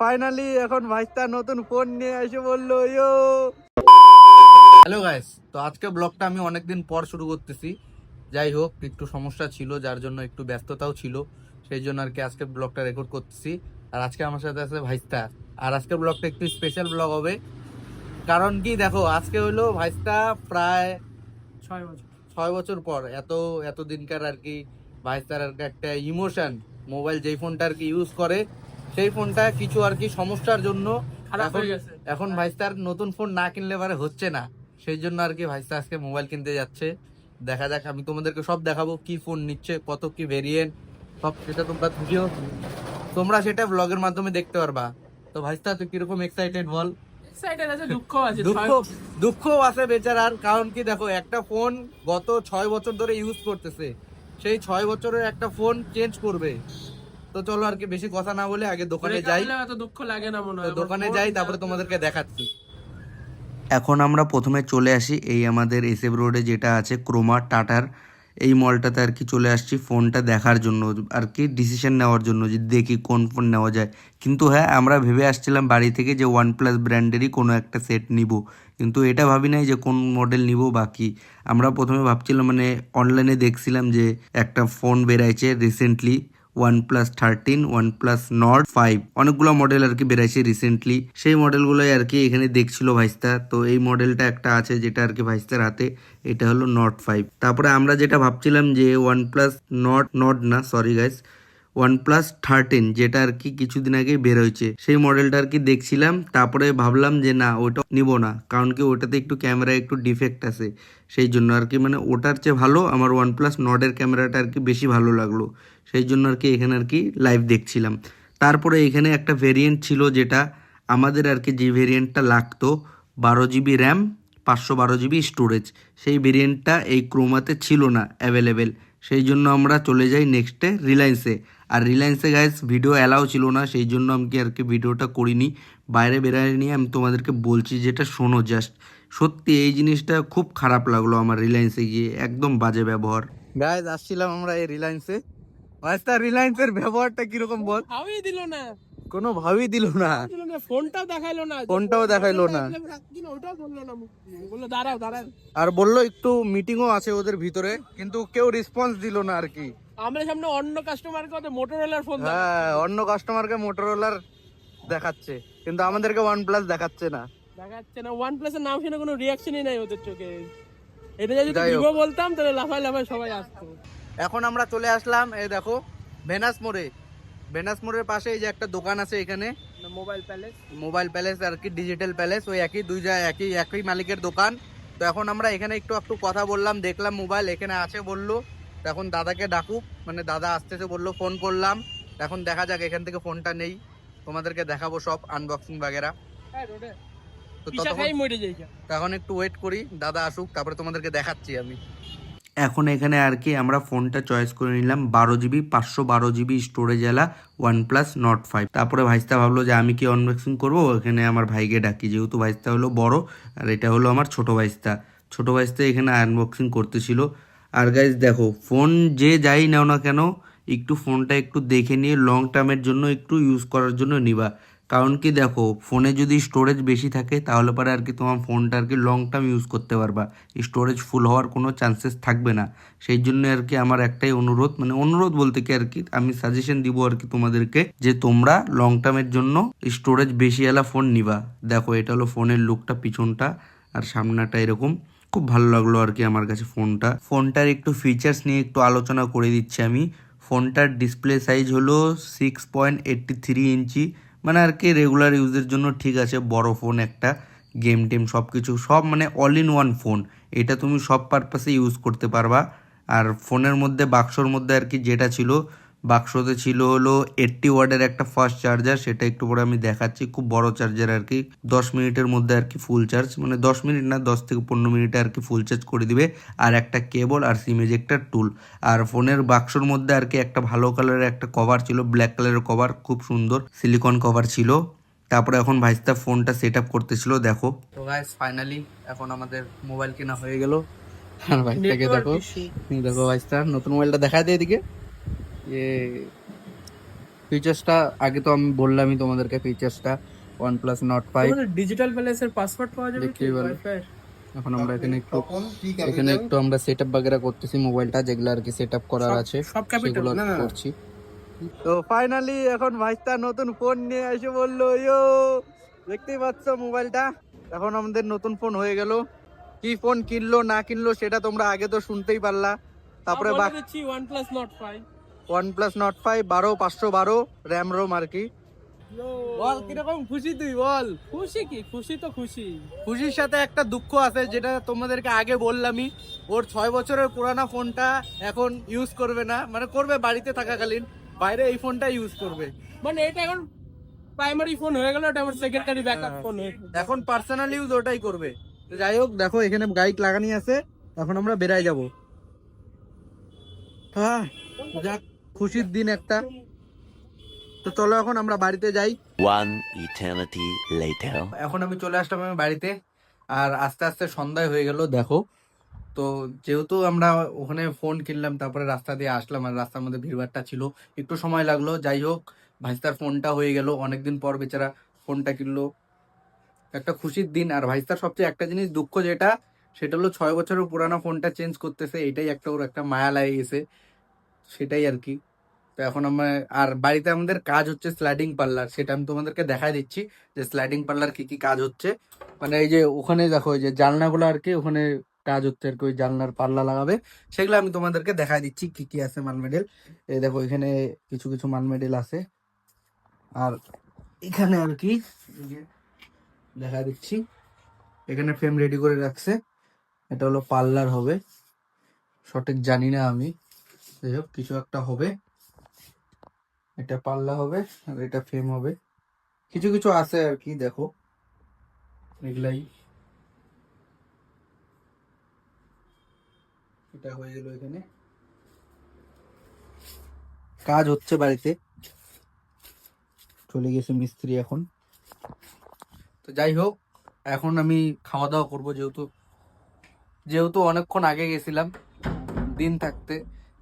Finally এখন ভাইস্তা নতুন phone নিয়ে এসে বললো ইয়ো। হ্যালো গাইস, তো আজকে ব্লগটা আমি অনেকদিন পর শুরু করতেছি। যাই হোক, একটু সমস্যা ছিল যার জন্য একটু ব্যস্ততাও ছিল, সেই জন্য আর কি আজকে ব্লগটা রেকর্ড করতেছি। আর আজকে আমার সাথে আছে ভাইস্তা। আর আজকে ব্লগটা একটু স্পেশাল ব্লগ হবে, কারণ কি দেখো, আজকে হইলো ভাইস্তা প্রায় 6 বছর পর এত দিনকার আর কি ভাইস্তার আর কি একটা ইমোশন, মোবাইল যেই ফোনটা আর কি ইউজ করে সেই ফোনটা কিছু আর কি সমস্যার জন্য এখন ভাইস্তার নতুন ফোন না কিনলে পারে হচ্ছে না। সেই জন্য আর কি ভাইস্তা আজকে মোবাইল কিনতে যাচ্ছে। দেখা যাক, আমি তোমাদেরকে সব দেখাবো কি ফোন নিচ্ছে, কত কি ভেরিয়েন্ট, সব সেটা তোমরা সেটা ব্লগের মাধ্যমে দেখতে পারবা। তো ভাইস্তা তুই কিরকম এক্সাইটেড বল? দুঃখ আছে বেচারার, কারণ কি দেখো, একটা ফোন গত 6 বছর ধরে ইউজ করতেছে, সেই 6 বছরের একটা ফোন চেঞ্জ করবে। তো চলো আর কি বেশি কথা না বলে আগে দোকানে যাই। দুঃখ লাগে না মনে হয়, দোকানে যাই তারপরে তোমাদেরকে দেখাচ্ছি। এখন আমরা প্রথমে চলে আসি এই আমাদের এসএফ রোডে যেটা আছে ক্রোমা টাটার, এই মলটাতে আর কি চলে আসছি ফোনটা দেখার জন্য, আর কি ডিসিশন নেওয়ার জন্য যে দেখি কোন ফোন নেওয়া যায়। কিন্তু হ্যাঁ, আমরা ভেবে আসছিলাম বাড়ি থেকে যে OnePlus ব্র্যান্ডেরই কোনো একটা সেট নিব, কিন্তু এটা ভাবি নাই যে কোন মডেল নিব। বাকি আমরা প্রথমে ভাবছিলাম, মানে অনলাইনে দেখছিলাম যে একটা phone বেরাইছে recently, OnePlus 13, OnePlus Nord 5, অনেকগুলো মডেল আর কি বেরাইছে রিসেন্টলি, সেই মডেলগুলোই আর কি এখানে দেখছিল ভাইস্তা। তো এই মডেলটা একটা আছে যেটা আর কি ভাইস্তার হাতে, এটা হলো Nord 5। তারপরে আমরা যেটা ভাবছিলাম যে OnePlus Nord না, সরি গাইস, OnePlus 13 যেটা আর কি কিছুদিন আগে বের হয়েছে, সেই মডেলটা আর কি দেখছিলাম। তারপরে ভাবলাম যে না, ওটা নিব না, কারণ কি ওটাতে একটু ক্যামেরা একটু ডিফেক্ট আছে, সেই জন্য আর কি, মানে ওটার চেয়ে ভালো আমার OnePlus Nord-এর ক্যামেরাটা আর কি বেশি ভালো লাগলো, সেই জন্য আর কি এখানে আর কি লাইভ দেখছিলাম। তারপরে এখানে একটা ভেরিয়েন্ট ছিল যেটা আমাদের আর কি, যে ভেরিয়েন্টটা লাগতো 12 GB র্যাম, 512 GB স্টোরেজ, সেই ভেরিয়েন্টটা এই ক্রোমাতে ছিল না অ্যাভেলেবেল। সেই জন্য আমরা চলে যাই নেক্সটে রিলায়েন্সে। আর রিলায়েন্সে গাইস ভিডিও অ্যালাউ ছিল না, সেই জন্য আমি আর কি ভিডিওটা করিনি, বাইরে বেরাই নিয়ে আমি তোমাদেরকে বলছি, যেটা শোনো জাস্ট। সত্যি এই জিনিসটা খুব খারাপ লাগলো আমার রিলায়েন্সে গিয়ে, একদম বাজে ব্যবহার। গাইস আসছিলাম আমরা এই রিলায়েন্সে, আচ্ছা রিলায়েন্সের ব্যবহারটা কিরকম বল? ভাবই দিল না, কোনো ভাবই দিল না, ফোনটাও দেখাইলো না, ওটাও বললো না, বললো দাঁড়াও দাঁড়াও, আর বললো একটু মিটিংও আছে ওদের ভিতরে, কিন্তু কেউ রেসপন্স দিল না আর কি। আমরা সামনে অন্য কাস্টমারকে মোটরোলার ফোন, হ্যাঁ অন্য কাস্টমারকে মোটরোলার দেখাচ্ছে, কিন্তু আমাদেরকে OnePlus দেখাচ্ছে না। OnePlus এর নাম শুনে কোনো রিয়াকশনই নাই ওদের চোখে। এটা যদি ভিভো বলতাম তাহলে লাফায় লাফায় সবাই আসতো। এখন আমরা চলে আসলাম, এই দেখো ভেনাস মোড়ের পাশে এই যে একটা দোকান আছে এখানে, মোবাইল প্যালেস আর কি ডিজিটাল প্যালেস, ওই একই দুই জায়গায় একই মালিকের দোকান। তো এখন আমরা এখানে একটু কথা বললাম, দেখলাম মোবাইল এখানে আছে বললো। তো এখন দাদাকে ডাকুক, মানে দাদা আসতেছে বললো, ফোন করলাম। এখন দেখা যাক, এখান থেকে ফোনটা নেই, তোমাদেরকে দেখাবো সব আনবক্সিং বাগেরা। তো তখন একটু ওয়েট করি, দাদা আসুক, তারপরে তোমাদেরকে দেখাচ্ছি আমি। এখন এখানে আর কি আমরা ফোনটা চয়েস করে নিলাম, 12 GB 512 GB স্টোরেজ এলা OnePlus Nord 5। তারপরে ভাইস্তা ভাবলো যে আমি কি আনবক্সিং করবো, এখানে আমার ভাইকে ডাকি, যেহেতু ভাইস্তা হলো বড় আর এটা হলো আমার ছোট ভাইস্তা এখানে আনবক্সিং করতেছিল। আর গাইজ দেখো, ফোন যে যাই নাও না কেন, একটু ফোনটা একটু দেখে নিয়ে লং টার্মের জন্য একটু ইউজ করার জন্য নিবা। কারণ কি দেখো, ফোনে যদি স্টোরেজ বেশি থাকে তাহলে পরে আর কি তোমার ফোনটা আর কি লং টার্ম ইউজ করতে পারবা, স্টোরেজ ফুল হওয়ার কোনো চান্সেস থাকবে না। সেই জন্য আর কি আমার একটাই অনুরোধ, মানে অনুরোধ বলতে কি আর কি, আমি সাজেশন দিব আর কি তোমাদেরকে, যে তোমরা লং টার্মের জন্য স্টোরেজ বেশিওয়ালা ফোন নিবা। দেখো এটা হলো ফোনের লুকটা, পিছনটা আর সামনাটা এরকম, খুব ভালো লাগলো আর কি আমার কাছে ফোনটার একটু ফিচার্স নিয়ে একটু আলোচনা করে দিচ্ছি আমি। ফোনটার ডিসপ্লে সাইজ হলো 6.83 ইঞ্চি, মানে আর কি রেগুলার ইউজের জন্য ঠিক আছে, বড় ফোন একটা, গেম টেম সব কিছু সব মানে অল ইন ওয়ান ফোন, এটা তুমি সব পারপাসে ইউজ করতে পারবা। আর ফোনের মধ্যে বাক্সর মধ্যে আর কি যেটা ছিল, বাক্সতে ছিল হলো 80 ওয়াটের একটা ফাস্ট চার্জার, সেটা একটু পরে আমি দেখাচ্ছি, খুব বড় চার্জার আর কি, 10 মিনিটের মধ্যে আর কি ফুল চার্জ, মানে 10 মিনিট না, 10 থেকে 15 মিনিটে আর কি ফুল চার্জ করে দিবে। আর একটা কেবল আর সিম এজেক্টর টুল। আর ফোনের বাক্সর মধ্যে আর কি একটা ভালো কালারের একটা কভার ছিল, ব্ল্যাক কালারের কভার, খুব সুন্দর সিলিকন কভার ছিল। তারপরে এখন ভাইস্তা ফোনটা সেট আপ করতেছিল, দেখো। তো গাইস ফাইনালি এখন আমাদের মোবাইল কেনা হয়ে গেল। আর ভাইস্তাকে দেখো ভাইস্তা নতুন মোবাইলটা দেখায় দে এদিকে। ফিচার্সটা আগে তো আমি বললামই তোমাদেরকে, ফিচার্সটা OnePlus Nord 5। মানে ডিজিটাল প্যালেসের পাসওয়ার্ড পাওয়া যাবে কি দেখতেই পেলেন। ওয়াইফাই? এখন আমরা এখানে একটু আমরা সেটআপ বাগেরা করতেছি মোবাইলটা, যেগুলো আর কি সেটআপ করার আছে সব ক্যাপিটাল সেগুলো করছি। তো ফাইনালি এখন ভাইস্তা নতুন ফোন নিয়ে এসে বললো ইয়ো, দেখতেই পাচ্ছ মোবাইলটা এখন আমাদের নতুন ফোন হয়ে গেল। কি ফোন কিনলো না কিনলো সেটা তোমরা আগে তো শুনতেই পারলা। তারপরে বলে দিচ্ছি OnePlus Nord 5। OnePlus Nord 5 12512 RAM ROM আর কি। বল কিরকম খুশি তুই বল? খুশি কি, খুশি তো খুশি। খুশির সাথে একটা দুঃখ আছে, যেটা তোমাদেরকে আগে বললামই। ওর 6 বছরের পুরানা ফোনটা এখন ইউজ করবে না, মানে করবে বাড়িতে থাকাকালীন, বাইরে এই ফোনটা ইউজ করবে। মানে এটা এখন প্রাইমারি ফোন হয়ে গেল, এটা আমার সেকেন্ডারি ব্যাকআপ ফোন হয়ে গেল। এখন পার্সোনাল ইউজ ওটাই করবে। তো যাই হোক, দেখো এখানে গাইড লাগানি আছে, এখন আমরা বেরাই যাব। হ্যাঁ যাক, খুশির দিন একটা। তো চলো এখন আমরা বাড়িতে যাই। One eternity later. এখন আমি চলে আসলাম আমি বাড়িতে, আর আস্তে আস্তে সন্ধ্যায় হয়ে গেল দেখো। তো যেহেতু আমরা ওখানে ফোন কিনলাম, তারপরে রাস্তা দিয়ে আসলাম, আর রাস্তার মধ্যে ভিড়ভাড়টা ছিল, একটু সময় লাগলো। যাই হোক, ভাইস্তার ফোনটা হয়ে গেল, অনেকদিন পর বেচারা ফোনটা কিনলো, একটা খুশির দিন। আর ভাইস্তার সবচেয়ে একটা জিনিস দুঃখ যেটা, সেটা হলো 6 বছরের পুরানো ফোনটা চেঞ্জ করতেছে, এটাই একটা ওর একটা মায়া লাগে গেছে, সেটাই আর কি। তো এখন আমরা, আর বাড়িতে আমাদের কাজ হচ্ছে স্লাইডিং পার্লার, সেটা আমি তোমাদেরকে দেখাই দিচ্ছি যে স্লাইডিং পার্লার কি কি কাজ হচ্ছে। মানে এই যে ওখানে দেখো, এই যে জানলাগুলো আর কি, ওখানে কাজ হচ্ছে আর কি, ওই জানলার পাল্লা লাগাবে, সেগুলো আমি তোমাদেরকে দেখাই দিচ্ছি কি কি আছে মাল মেডেল। এই দেখো এখানে কিছু কিছু মাল মেডেল আছে, আর এখানে আর কি এই যে দেখা দিচ্ছি, এখানে ফ্রেম রেডি করে রাখছে। এটা হলো পার্লার হবে, সঠিক জানি না আমি, যাই হোক কিছু একটা হবে। এটা পাল্লা হবে আর এটা ফ্রেম হবে, কিছু কিছু আছে আর কি, দেখো এগুলাই। এটা হয়ে গেল, এখানে কাজ হচ্ছে বাড়িতে, চলে গেছে মিস্ত্রি এখন। তো যাই হোক, এখন আমি খাওয়া দাওয়া করবো, যেহেতু যেহেতু অনেকক্ষণ আগে গেছিলাম, দিন থাকতে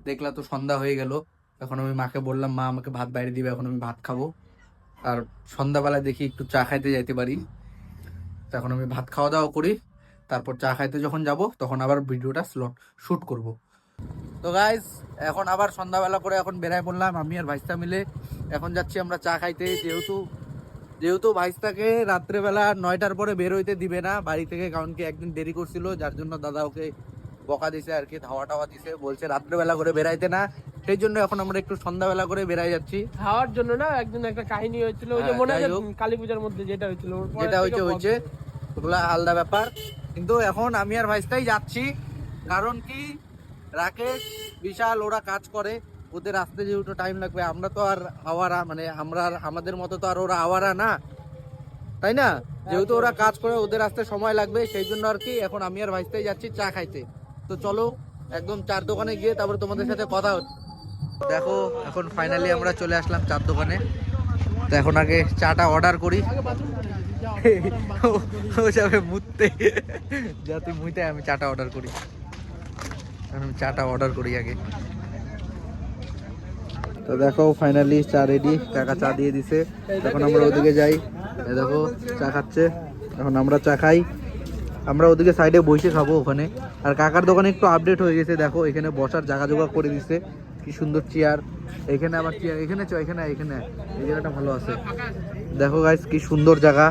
দেখলা তো সন্ধ্যা হয়ে গেল। এখন আমি মাকে বললাম মা আমাকে ভাত বাইরে দিবে, এখন আমি ভাত খাবো। আর সন্ধ্যাবেলায় দেখি একটু চা খাইতে যাইতে পারি, তো এখন আমি ভাত খাওয়া দাওয়া করি, তারপর চা খাইতে যখন যাব তখন আবার ভিডিওটা শুট করব। তো গাইস, এখন আবার সন্ধ্যাবেলা করে এখন বেরায় পড়লাম আমি আর ভাইস্তা মিলে। এখন যাচ্ছি আমরা চা খাইতে, যেহেতু যেহেতু ভাইস্তাকে রাত্রেবেলা 9টার পরে বের হইতে দিবে না বাড়ি থেকে, কারণ কি একদিন দেরি করছিল, যার জন্য দাদা ওকে বকা দিছে আর কি, ধাওয়া টাওয়া দিছে, বলছে রাত্রেবেলা করে বেরাইতে না। সেই জন্য এখন আমরা একটু সন্ধ্যাবেলা করে বেরাই যাচ্ছি। খাওয়ার জন্য না, একদিন একটা কাহিনী হয়েছিল, ওই যে হ্যাঁ, মনে আছে যাই হোক। কালী পূজার মধ্যে যেটা হয়েছিল, ওর পরে যেটা থেকে হয়েছে ওগুলা আলাদা ব্যাপার। কিন্তু এখন আমি আর ভাইস্তাই যাচ্ছি, কারণ কি রাকেশ বিশাল ওরা কাজ করে, ওদের আসতে যেহেতু টাইম লাগবে, আমরা তো আর আওয়ারা, মানে আমরা আমাদের মতো তো আর ওরা আওয়ারা না, তাই না? যেহেতু ওরা কাজ করে, ওদের আসতে সময় লাগবে, সেই জন্য আর কি এখন আমি আর ভাইস্তাই যাচ্ছি চা খাইতে। তো চলো একদম চার দোকানে গিয়ে তারপরে তোমাদের সাথে কথা হচ্ছে। দেখো এখন ফাইনালি আমরা চলে আসলাম চার দোকানে। তো এখন আগে চাটা অর্ডার করি, ও যাবে মুততে, যা তুই মুইতে, আমি চাটা অর্ডার করি, আমি চাটা অর্ডার করি আগে। তো দেখো ফাইনালি চা রেডি, কাকা চা দিয়ে দিছে, এখন আমরা ওদিকে যাই। দেখো চা খাচ্ছে, এখন আমরা চা খাই, আমরা ওদিকে সাইডে বসে খাবো ওখানে। আর কাকার দোকানে একটু আপডেট হয়ে গেছে, দেখো এখানে বসার জায়গা জোগা করে দিচ্ছে, কি সুন্দর চেয়ার, এখানে আবার চেয়ার, এখানে এখানে এখানে এই জায়গাটা ভালো আছে, দেখো গাইস কি সুন্দর জায়গা।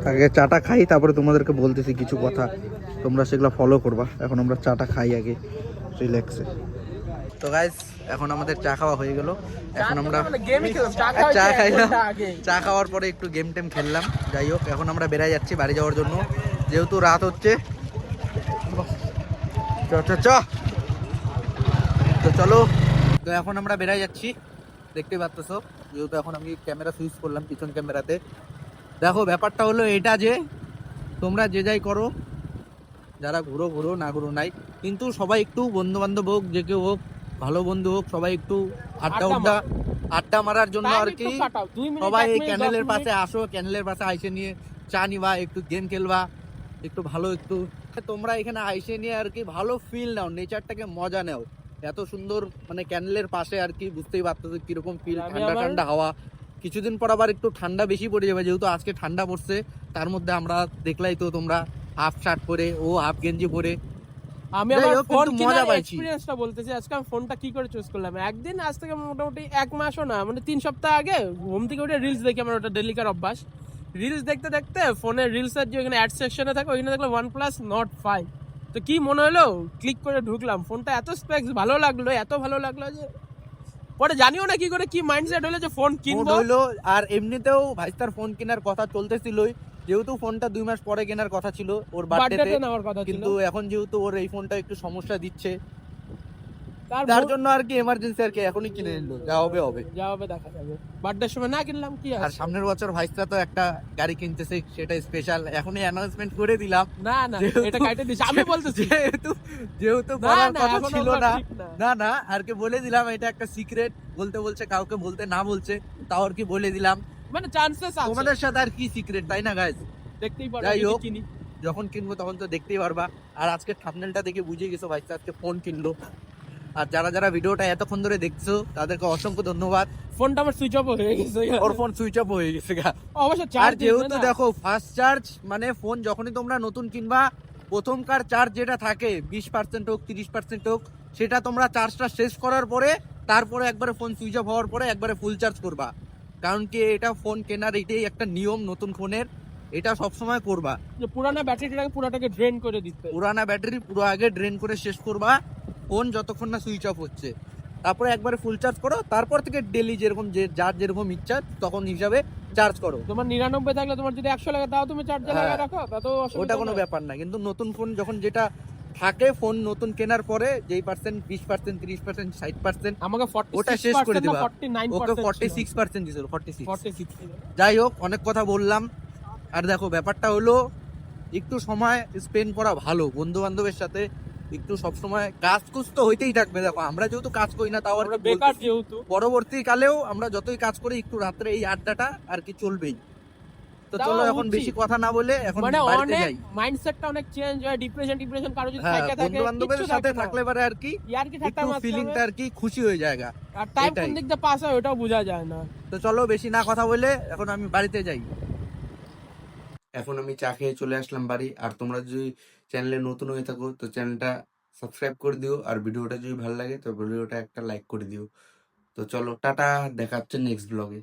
আগে চাটা খাই, তারপরে তোমাদেরকে বলতেছি কিছু কথা, তোমরা সেগুলো ফলো করবা। এখন আমরা চাটা খাই আগে রিল্যাক্সে। তো গাইস এখন আমাদের চা খাওয়া হয়ে গেল, এখন আমরা চা খাইলাম, চা খাওয়ার পরে একটু গেম টেম খেললাম। যাই হোক, এখন আমরা বেরাই যাচ্ছি বাড়ি যাওয়ার জন্য, যেহেতু রাত হচ্ছে। তো চলো, তো এখন আমরা বেরাই যাচ্ছি, দেখতে পাচ্ছ, যেহেতু এখন আমি ক্যামেরা সুইচ করলাম পিছন ক্যামেরাতে। দেখো ব্যাপারটা হলো এটা যে তোমরা যে যাই করো, যারা ঘুরো ঘুরো, না ঘুরো নাই, কিন্তু সবাই একটু বন্ধু বান্ধব হোক, যে কেউ হোক, ভালো বন্ধু হোক, সবাই একটু আড্ডা মারার জন্য আর কি সবাই এই ক্যানেলের পাশে আসো, ক্যানেলের পাশে আইসে নিয়ে চা নিবা, একটু গেম খেলবা, একটু ভালো একটু তোমরা এখানে আইসে নিয়ে আর কি ভালো ফিল নাও, নেচারটাকে মজা নাও। এত সুন্দর মানে ক্যানেলের পাশে আর কি, বুঝতেই পারতেছো কিরকম ফিল, আমি ঠান্ডা আবার- ঠান্ডা হাওয়া। কিছুদিন পর আবার একটু ঠান্ডা বেশি পড়ে যাবে, যেহেতু আজকে ঠান্ডা পড়ছে। তার মধ্যে আমরা দেখলাই তো তোমরা, হাফ শার্ট পরে, ও হাফ গেঞ্জি পরে। আমি যাই আমার হোক, ফোন কিন্তু মজা কেনার পাইছি। এক্সপিরিয়েন্সটা বলতেছি। আজকে আমি ফোনটা কি করে চুজ করলাম, একদিন আজ থেকে মোটামুটি 1 মাসও না, মানে 3 সপ্তাহ আগে ঘুম থেকে উঠে রিলস দেখি, আমার ওটা ডেলিকার অভ্যাস। রিলস দেখতে দেখতে ফোনের রিলসের যে ওখানে অ্যাড সেকশনে থাকে ওখানে দেখলাম OnePlus Nord 5। তো কি মনে হলো, ক্লিক করে ঢুকলাম, ফোনটা এত স্পেক্স ভালো লাগলো, এত ভালো লাগলো যে পরে জানিও না কি করে কি মাইন্ডসেট হলো যে ফোন ফোন কিনবো। হইলো। আর এমনিতেও ভাইস্তার ফোন কেনার কথা চলতেছিলই, যেহেতু ফোনটা 2 মাস পরে কেনার কথা ছিল ওর বার্থডেতে, বার্থডেতে নেওয়ার কথা ছিল, কিন্তু এখন যেহেতু ওর এই ফোনটা একটু সমস্যা দিচ্ছে, তার তার জন্য আর কি এমার্জেন্সি আর কি এখনই কিনে নিল, যা হবে হবে। যা হবে দেখা যাবে। বার্থডের সময় না কিনলাম কি আর আছে। সামনের বছর ভাইস্তা তো একটা গাড়ি কিনতেছে, সেটা স্পেশাল, এখনই অ্যানাউন্সমেন্ট করে দিলাম। না না, যেহেতু- এটা কাটে দিছি আমি বলতেছি। যেহেতু যেহেতু না বলার না, কথা এখনো ছিল ওগুলো না, ঠিক না। না না আর কি বলে দিলাম, এটা একটা সিক্রেট, বলতে বলছে কাউকে বলতে না বলছে, তাও আর কি বলে দিলাম। মানে চান্সেস আছে, তোমাদের সাথে আর কি সিক্রেট, তাই না গাইজ? দেখতেই পারো যাই যদি হোক। কিনি। যখন কিনবো তখন তো দেখতেই পারবা। আর আজকে থাম্বনেলটা দেখে বুঝে গেছো ভাইস্তা আজকে ফোন কিনলো। আর যারা যারা ভিডিওটা এতক্ষণ ধরে দেখছো তাদেরকে অসংখ্য ধন্যবাদ। ফোনটা আমার সুইচ অফ হয়ে গেছে। ওর ফোন সুইচ অফ হয়ে গেছে গা। অবশ্য আর চার্জ যেহেতু দেখো ফার্স্ট চার্জ মানে ফোন যখনই তোমরা নতুন কিনবা, প্রথমকার চার্জ যেটা থাকে 20% হোক 30% হোক, সেটা তোমরা চার্জটা শেষ করার পরে তারপরে একবারে ফোন সুইচ অফ হওয়ার পরে একবারে ফুল চার্জ করবা। কারণ কি এটা ফোন কেনার এটাই একটা নিয়ম নতুন ফোনের, এটা সবসময় করবা। যে পুরানো ব্যাটারিটাকে পুরাটাকে ড্রেন করে দিতে। পুরানা ব্যাটারি পুরো আগে ড্রেন করে শেষ করবা ফোন যতক্ষণ না সুইচ অফ হচ্ছে, তারপরে একবারে ফুল চার্জ করো, তারপর থেকে ডেলি যেরকম যে যার যেরকম ইচ্ছা তখন হিসাবে চার্জ করো। তোমার 99 থাকলে তোমার যদি 100 লাগে তাও তুমি চার্জে হ্যাঁ। লাগায় রাখো, তা তো অসুবিধা ওটা কোনো নাই। ব্যাপার না, কিন্তু নতুন ফোন যখন যেটা থাকে, ফোন নতুন কেনার পরে যেই পার্সেন্ট 20% 30% 60% আমাকে 46% ওটা শেষ করে দিবা। 49% ওকে ছিল। 46% দিছিল, 46। 46 ছিল। যাই হোক, অনেক কথা বললাম। আর দেখো ব্যাপারটা হলো একটু সময় স্পেন্ড করা ভালো বন্ধু বান্ধবের সাথে, একটু সবসময় কাজ কুজ তো হইতেই থাকবে। দেখো আমরা যেহেতু কাজ করি না, তাও আর আমরা কি বেকার বলতেছি, যেহেতু। পরবর্তীকালেও আমরা যতই কাজ করি একটু রাত্রে এই আড্ডাটা আর কি চলবেই। তো তাও চলো এখন উচিত। বেশি কথা না বলে এখন মানে বাড়িতে অনেক যাই। মাইন্ডসেটটা অনেক চেঞ্জ হয়, ডিপ্রেশন কারো যদি হ্যাঁ, থাকে থাকে বন্ধু বান্ধবের সাথে থাকলে পারে আর কি ইয়ার কি ঠাট্টা একটু মারতে ফিলিংটা হবে। আর কি খুশি হয়ে যায়। আর টাইম এটাই। কোন দিক দিয়ে পাস হয় ওটাও বোঝা যায় না। তো চলো বেশি না কথা বলে এখন আমি বাড়িতে যাই। এখন আমি চা খেয়ে চলে আসলাম বাড়ি। আর তোমরা যদি চ্যানেলে নতুন হয়ে থাকো তো চ্যানেলটা সাবস্ক্রাইব করে দিও, আর ভিডিওটা যদি ভালো লাগে তো ভিডিওটা একটা লাইক করে দিও। তো চলো টাটা, দেখা হচ্ছে নেক্সট ব্লগে।